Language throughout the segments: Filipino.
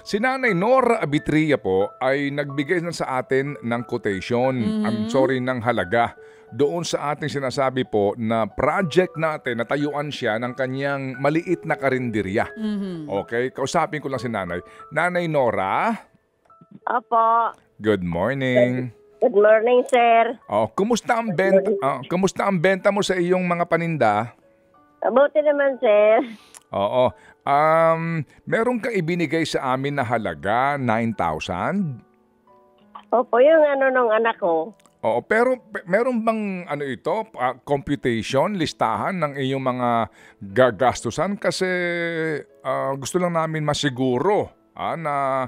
Si Nanay Nora Abitria po ay nagbigay na sa atin ng quotation, ng halaga. Doon sa ating sinasabi po na project natin, natayuan siya ng kanyang maliit na karinderya. Okay? Kausapin ko lang si Nanay. Nanay Nora? Opo. Good morning. Good morning, sir. Kumusta ang benta mo sa iyong mga paninda? Mabuti naman, sir. Oo. Meron ka ibinigay sa amin na halaga, 9,000? Opo, yung nung anak ko. Oo, pero meron bang computation, listahan ng iyong mga gagastusan? Kasi gusto lang namin masiguro na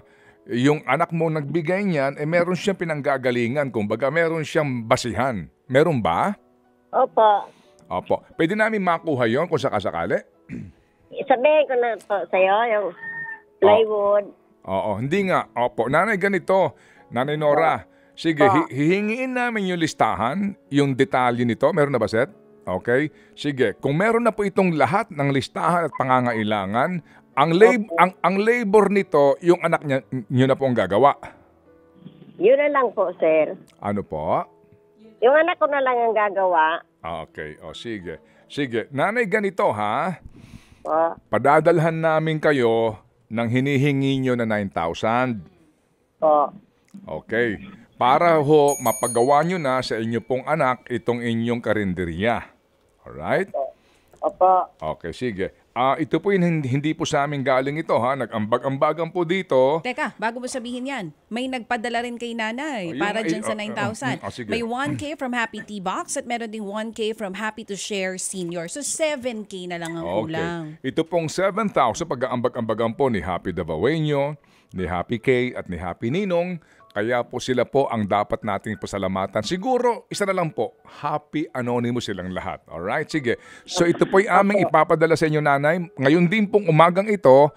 yung anak mo nagbigay niyan, meron siyang pinanggagalingan. Kumbaga, meron siyang basihan. Meron ba? Opo. Opo. Pwede namin makuha yon kung sakasakali? Sabihin ko na po sa'yo, yung plywood. Oo, hindi nga. Opo. Nanay, ganito. Nanay Nora, sige, hihingiin namin yung listahan, yung detalye nito. Meron na ba, Seth? Okay. Sige, kung meron na po itong lahat ng listahan at pangangailangan, ang labor nito, yung anak niyo na po ang gagawa. Yun na lang po, sir. Ano po? Yung anak ko na lang ang gagawa. Okay. O, sige. Sige. Nanay, ganito ha. Po. Padadalhan namin kayo ng hinihingi nyo na 9,000. Po. Okay. Para ho, mapagawa nyo na sa inyo pong anak itong inyong karinderya. Alright? Opo. Okay, sige. Ito po hindi po sa amin galing ito ha. Nag-ambag-ambagan po dito. Teka, bago mo sabihin yan, may nagpadala rin kay nanay Yung para dyan sa 9,000. sige. May 1K from Happy Tea Box at meron ding 1K from Happy to Share Senior. So 7K na lang ang kulang. Ito pong 7,000 pag-aambag-ambagan po ni Happy Davaoeño, ni Happy K at ni Happy Ninong. Kaya po sila po ang dapat nating pasalamatan. Siguro, isa na lang po, Happy Anonymous silang lahat. Alright, sige. So ito po'y aming ipapadala sa inyo, nanay. Ngayon din pong umagang ito,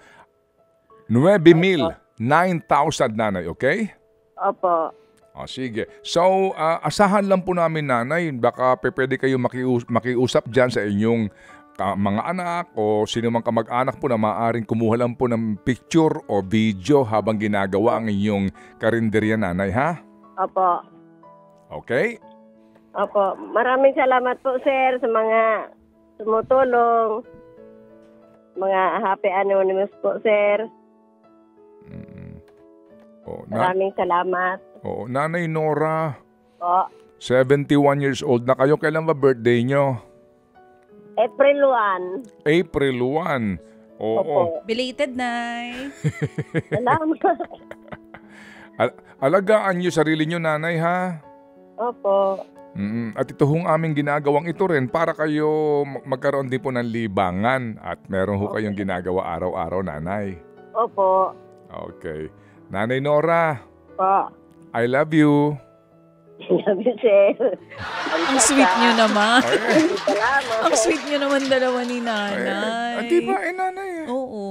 9,000, 9,000, nanay, okay? Opo. Sige. So, asahan lang po namin, nanay, baka pwede kayo makiusap dyan sa inyong mga anak o sino mang kamag-anak po na maaaring kumuha lang po ng picture o video habang ginagawa ang inyong karinderya, nanay, ha? Opo. Okay? Opo. Maraming salamat po, sir, sa mga tumutulong. Mga Happy Anonymous po, sir. Maraming salamat. Nanay Nora, Po. 71 years old na kayo. Kailan ba birthday nyo? April 1. April 1. Oo. Opo. Belated, Nay. Salamat. Alagaan nyo sarili nyo, nanay, ha? Opo. At ito hong aming ginagawang ito rin para kayo magkaroon din po ng libangan at meron ho kayong ginagawa araw-araw, nanay. Opo. Okay. Nanay Nora, Po. I love you. Love you, sir. Ang sweet nyo naman. Salamat. Ang sweet nyo naman dalawa ni nanay. Di ba, nanay? Oo.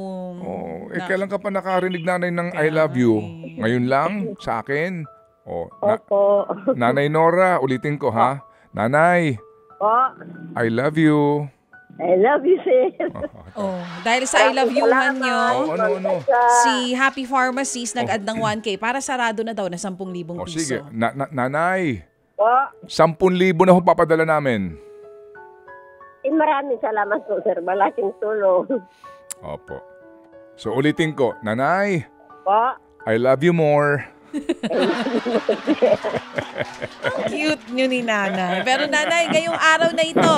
Kailan ka pa nakarinig, nanay, ng I love you? Ngayon lang, sa akin? Opo. Nanay Nora, ulitin ko, ha? Nanay, Po. I love you. I love you, sir. Dahil sa I love you-han nyo, Ano? si Happy Pharmacies nag-add ng 1K para sarado na daw na 10,000 piso. Sige, nanay, Po. 10,000 na ho papadala namin. Maraming salamat po, sir. Malaking tulong. Opo. So ulitin ko, nanay, Po. I love you more. Cute nyo ni nanay. Pero nanay, ngayong araw na ito,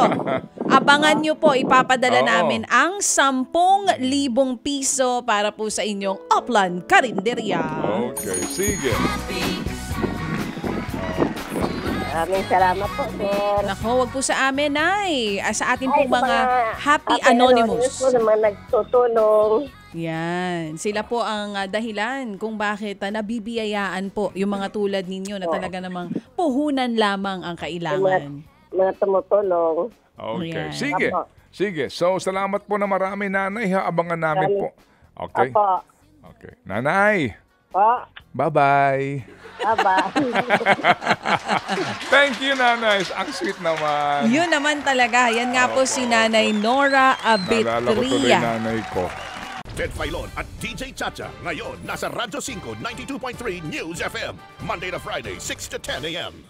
abangan nyo po, ipapadala namin ang 10,000 piso para po sa inyong Upland Karinderya. Okay, sige. Maraming salamat po, sir. Nako, wag po sa amin, Nay. Sa ating pong mga Happy Anonymous. Po, sa mga nagtutulong. Yan. Sila po ang dahilan kung bakit nabibiyayaan po yung mga tulad ninyo na talaga namang puhunan lamang ang kailangan. Mga tumutulong. Okay, Ayan. sige. Apo. Sige, so salamat po na marami, nanay, ha? Abangan namin po. Okay? Opo. Okay. Nanay, Po. bye-bye. Bye-bye. Thank you, nanay. Ang sweet naman. Yun naman talaga. Yan nga po si Nanay Nora Naalala ko tuloy Abitria. nanay ko. Ted Filon at DJ Chacha. Ngayon, nasa Radyo 5, 92.3 News FM. Monday to Friday, 6 to 10 a.m.